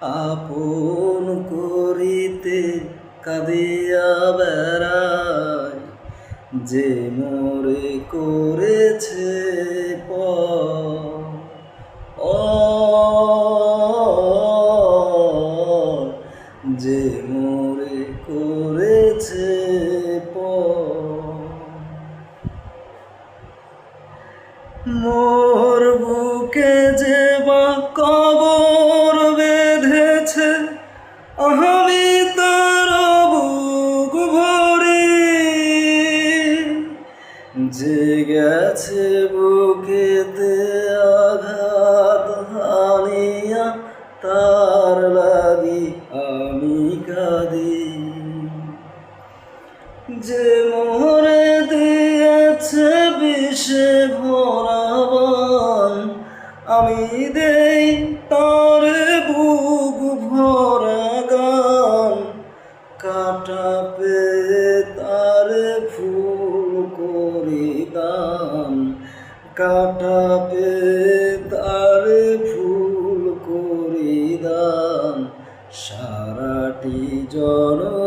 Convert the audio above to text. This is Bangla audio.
আপন করিতে কাঁদিয়া বেড়ায় যে মোরে করেছে পর। যে মোরে করেছে পর। মোর বুকে যে বা কবর বেঁধেছে, আমি তার বুক ভরি। যে গেছে বুকেতে আঘাত হানিয়া, তার লাগি আমি কাঁদি। যে মোরে দিয়েছে বিষে ভরা বান, আমি দেই তার বুক ভরা গান। কাটা পেয়ে তার ফুল করি দান, কাটা পেয়ে তার ফুল করি দান। সারাটি জন